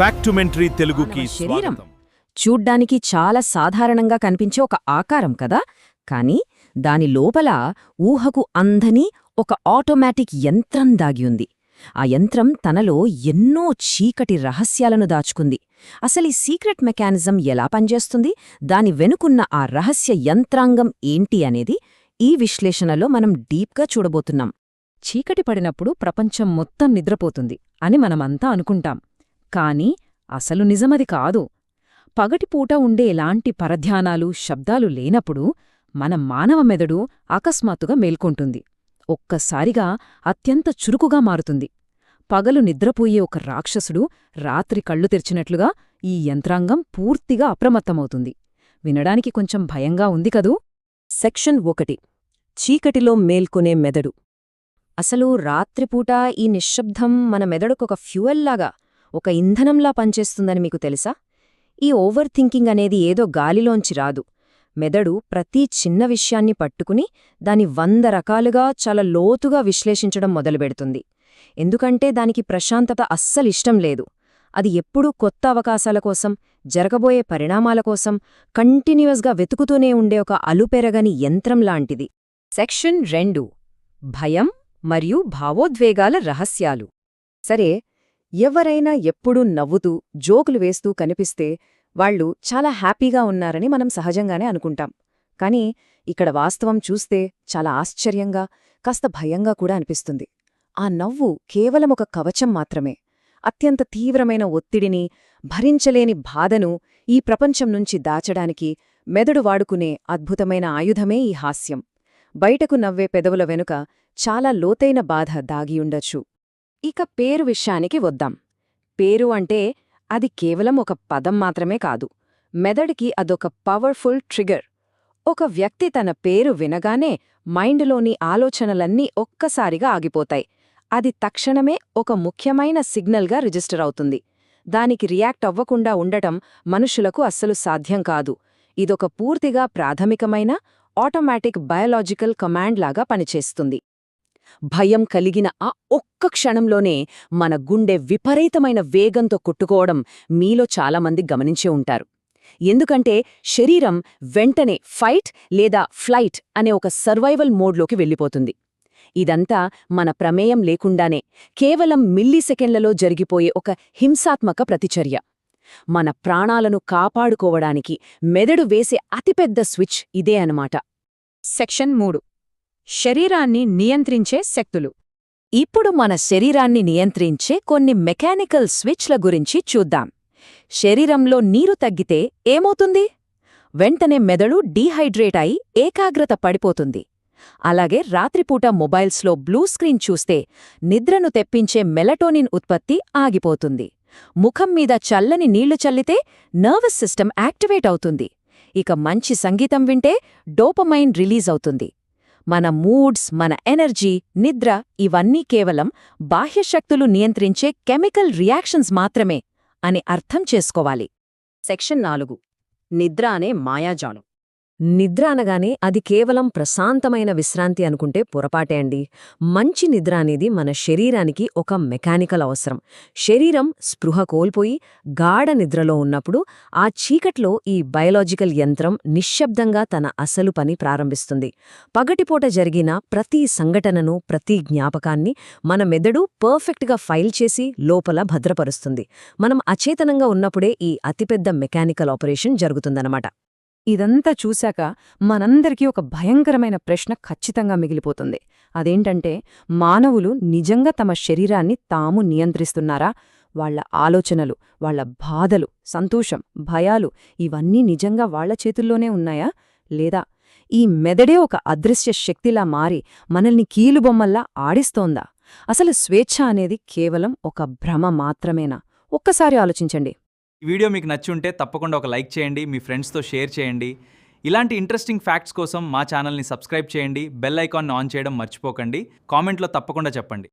ఫ్యాక్టుమెంటరీ తెలుగుకి శరీరం స్వాగతం. చూడ్డానికి చాలా సాధారణంగా కనిపించే ఒక ఆకారం కదా, కాని దాని లోపల ఊహకు అందని ఒక ఆటోమేటిక్ యంత్రం దాగి ఉంది. ఆ యంత్రం తనలో ఎన్నో చీకటి రహస్యాలను దాచుకుంది. అసలీ సీక్రెట్ మెకానిజం ఎలా పనిచేస్తుంది, దాని వెనుకున్న ఆ రహస్య యంత్రాంగం ఏంటి అనేది ఈ విశ్లేషణలో మనం డీప్గా చూడబోతున్నాం. చీకటి పడినప్పుడు ప్రపంచం మొత్తం నిద్రపోతుంది అని మనమంతా అనుకుంటాం. కాని అసలు నిజమది కాదు. పగటిపూట ఉండే ఎలాంటి పరధ్యానాలు, శబ్దాలు లేనప్పుడు మన మానవ మెదడు అకస్మాత్తుగా మేల్కొంటుంది. ఒక్కసారిగా అత్యంత చురుకుగా మారుతుంది. పగలు నిద్రపోయే ఒక రాక్షసుడు రాత్రి కళ్ళు తెరిచినట్లుగా ఈ యంత్రాంగం పూర్తిగా అప్రమత్తమవుతుంది. వినడానికి కొంచెం భయంగా ఉంది కదూ? సెక్షన్ 1. చీకటిలో మేల్కొనే మెదడు. అసలు రాత్రిపూట ఈ నిశ్శబ్దం మన మెదడుకొక ఫ్యూయల్లాగా, ఒక ఇంధనంలా పనిచేస్తుందని మీకు తెలుసా? ఈ ఓవర్ థింకింగ్ అనేది ఏదో గాలిలోంచి రాదు. మెదడు ప్రతి చిన్న విషయాన్ని పట్టుకుని దాని 100 రకాలుగా చాలా లోతుగా విశ్లేషించడం మొదలుపెడుతుంది. ఎందుకంటే దానికి ప్రశాంతత అస్సలిష్టం లేదు. అది ఎప్పుడూ కొత్త అవకాశాల కోసం, జరగబోయే పరిణామాల కోసం కంటిన్యూయస్గా వెతుకుతూనే ఉండే ఒక అలుపెరగని యంత్రంలాంటిది. సెక్షన్ 2. భయం మరియు భావోద్వేగాల రహస్యాలు. సరే, ఎవరైనా ఎప్పుడూ నవ్వుతూ, జోకులు వేస్తూ కనిపిస్తే వాళ్ళు చాలా హ్యాపీగా ఉన్నారని మనం సహజంగానే అనుకుంటాం. కానీ ఇక్కడ వాస్తవం చూస్తే చాలా ఆశ్చర్యంగా, కాస్త భయంగా కూడా అనిపిస్తుంది. ఆ నవ్వు కేవలం ఒక కవచం మాత్రమే. అత్యంత తీవ్రమైన ఒత్తిడిని, భరించలేని బాధను ఈ ప్రపంచం నుంచి దాచడానికి మెదడు వాడుకునే అద్భుతమైన ఆయుధమే ఈ హాస్యం. బయటకు నవ్వే పెదవుల వెనుక చాలా లోతైన బాధ దాగియుండొచ్చు. ఇక పేరు విషయానికి వద్దాం. పేరు అంటే అది కేవలం ఒక పదం మాత్రమే కాదు. మెదడికి అదొక పవర్ఫుల్ ట్రిగర్. ఒక వ్యక్తి తన పేరు వినగానే మైండ్లోని ఆలోచనలన్నీ ఒక్కసారిగా ఆగిపోతాయి. అది తక్షణమే ఒక ముఖ్యమైన సిగ్నల్గా రిజిస్టర్ అవుతుంది. దానికి రియాక్ట్ అవ్వకుండా ఉండటం మనుషులకు అస్సలు సాధ్యం కాదు. ఇదొక పూర్తిగా ప్రాథమికమైన ఆటోమేటిక్ బయాలజికల్ కమాండ్ లాగా పనిచేస్తుంది. భయం కలిగిన ఆ ఒక్క క్షణంలోనే మన గుండె విపరీతమైన వేగంతో కొట్టుకోవడం మీలో చాలామంది గమనించే ఉంటారు. ఎందుకంటే శరీరం వెంటనే ఫైట్ లేదా ఫ్లైట్ అనే ఒక సర్వైవల్ మోడ్లోకి వెళ్ళిపోతుంది. ఇదంతా మన ప్రమేయం లేకుండానే కేవలం మిల్లీసెకండ్లలో జరిగిపోయే ఒక హింసాత్మక ప్రతిచర్య. మన ప్రాణాలను కాపాడుకోవడానికి మెదడు వేసే అతిపెద్ద స్విచ్ ఇదే అన్నమాట. సెక్షన్ 3. శరీరాన్ని నియంత్రించే శక్తులు. ఇప్పుడు మన శరీరాన్ని నియంత్రించే కొన్ని మెకానికల్ స్విచ్ల గురించి చూద్దాం. శరీరంలో నీరు తగ్గితే ఏమవుతుంది? వెంటనే మెదడు డీహైడ్రేట్ అయి ఏకాగ్రత పడిపోతుంది. అలాగే రాత్రిపూట మొబైల్స్లో బ్లూ స్క్రీన్ చూస్తే నిద్రను తెప్పించే మెలటోనిన్ ఉత్పత్తి ఆగిపోతుంది. ముఖం మీద చల్లని నీళ్లు చల్లితే నర్వస్ సిస్టమ్ యాక్టివేట్ అవుతుంది. ఇక మంచి సంగీతం వింటే డోపమైన్ రిలీజ్ అవుతుంది. మన మూడ్స్, మన ఎనర్జీ, నిద్ర ఇవన్నీ కేవలం బాహ్యశక్తులు నియంత్రించే కెమికల్ రియాక్షన్స్ మాత్రమే అని అర్థం చేసుకోవాలి. సెక్షన్ 4. నిద్ర అనే మాయాజాలం. నిద్ర అనగానే అది కేవలం ప్రశాంతమైన విశ్రాంతి అనుకుంటే పొరపాటే అండి. మంచి నిద్ర అనేది మన శరీరానికి ఒక మెకానికల్ అవసరం. శరీరం స్పృహ కోల్పోయి గాఢ నిద్రలో ఉన్నప్పుడు ఆ చీకట్లో ఈ బయలాజికల్ యంత్రం నిశ్శబ్దంగా తన అసలు పని ప్రారంభిస్తుంది. పగటిపూట జరిగిన ప్రతి సంఘటనను, ప్రతి జ్ఞాపకాన్ని మన మెదడు పర్ఫెక్ట్గా ఫైల్ చేసి లోపల భద్రపరుస్తుంది. మనం అచేతనంగా ఉన్నప్పుడే ఈ అతిపెద్ద మెకానికల్ ఆపరేషన్ జరుగుతుందన్నమాట. ఇదంతా చూశాక మనందరికీ ఒక భయంకరమైన ప్రశ్న ఖచ్చితంగా మిగిలిపోతుంది. అదేంటంటే, మానవులు నిజంగా తమ శరీరాన్ని తాము నియంత్రిస్తున్నారా? వాళ్ల ఆలోచనలు, వాళ్ల బాధలు, సంతోషం, భయాలు ఇవన్నీ నిజంగా వాళ్ల చేతుల్లోనే ఉన్నాయా? లేదా ఈ మెదడే ఒక అదృశ్య శక్తిలా మారి మనల్ని కీలుబొమ్మల్లా ఆడిస్తోందా? అసలు స్వేచ్ఛ అనేది కేవలం ఒక భ్రమ మాత్రమేనా? ఒక్కసారి ఆలోచించండి. ఈ వీడియో మీకు నచ్చుంటే తప్పకుండా ఒక లైక్ చేయండి, మీ ఫ్రెండ్స్తో షేర్ చేయండి. ఇలాంటి ఇంట్రెస్టింగ్ ఫ్యాక్ట్స్ కోసం మా ఛానల్ని సబ్స్క్రైబ్ చేయండి, బెల్ ఐకాన్ని ఆన్ చేయడం మర్చిపోకండి. కామెంట్లో తప్పకుండా చెప్పండి.